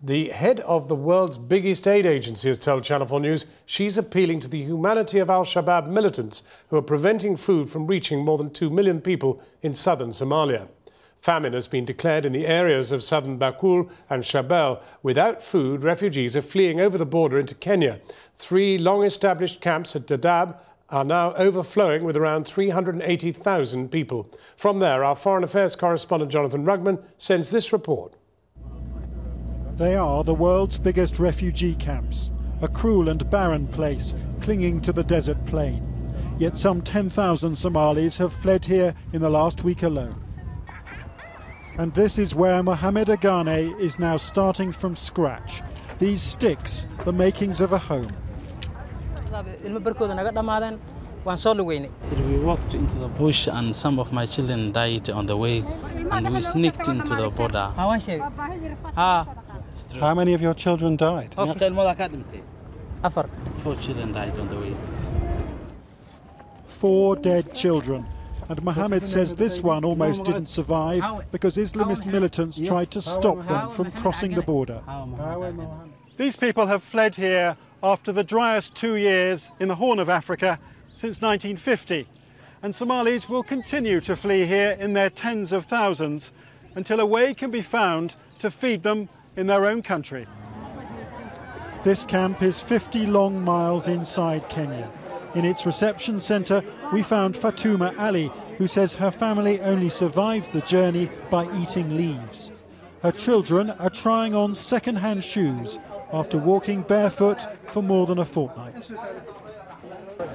The head of the world's biggest aid agency has told Channel 4 News she's appealing to the humanity of al-Shabab militants who are preventing food from reaching more than 2 million people in southern Somalia. Famine has been declared in the areas of southern Bakul and Shabelle. Without food, refugees are fleeing over the border into Kenya. 3 long-established camps at Dadaab are now overflowing with around 380,000 people. From there, our Foreign Affairs correspondent Jonathan Rugman sends this report. They are the world's biggest refugee camps, a cruel and barren place clinging to the desert plain. Yet some 10,000 Somalis have fled here in the last week alone. And this is where Mohamed Agane is now starting from scratch. These sticks, the makings of a home. We walked into the bush and some of my children died on the way, and we sneaked into the border. How many of your children died? 4 children died on the way. 4 dead children. And Mohammed says this one almost didn't survive because Islamist militants tried to stop them from crossing the border. These people have fled here after the driest 2 years in the Horn of Africa since 1950. And Somalis will continue to flee here in their tens of thousands until a way can be found to feed them in their own country. This camp is 50 long miles inside Kenya. In its reception centre, we found Fatuma Ali, who says her family only survived the journey by eating leaves. Her children are trying on second-hand shoes after walking barefoot for more than a fortnight.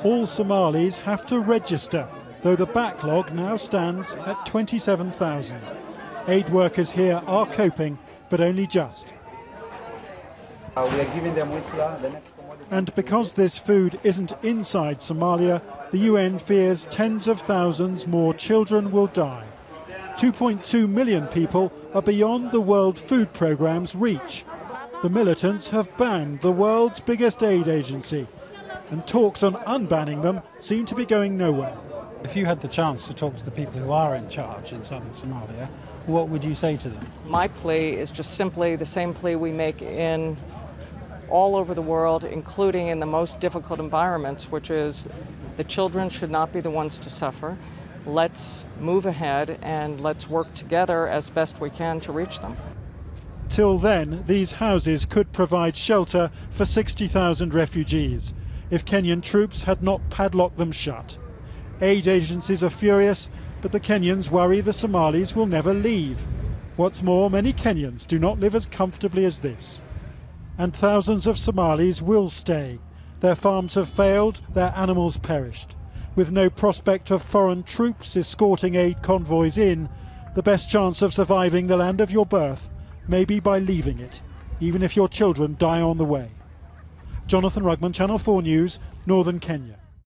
All Somalis have to register, though the backlog now stands at 27,000. Aid workers here are coping, but only just. We are giving them whistle. And because this food isn't inside Somalia, the UN fears tens of thousands more children will die. 2.2 million people are beyond the World Food Programme's reach. The militants have banned the world's biggest aid agency, and talks on unbanning them seem to be going nowhere. If you had the chance to talk to the people who are in charge in southern Somalia, what would you say to them? My plea is just simply the same plea we make in all over the world, including in the most difficult environments, which is the children should not be the ones to suffer. Let's move ahead and let's work together as best we can to reach them. Till then, these houses could provide shelter for 60,000 refugees if Kenyan troops had not padlocked them shut. Aid agencies are furious, but the Kenyans worry the Somalis will never leave. What's more, many Kenyans do not live as comfortably as this. And thousands of Somalis will stay. Their farms have failed, their animals perished. With no prospect of foreign troops escorting aid convoys in, the best chance of surviving the land of your birth may be by leaving it, even if your children die on the way. Jonathan Rugman, Channel 4 News, Northern Kenya.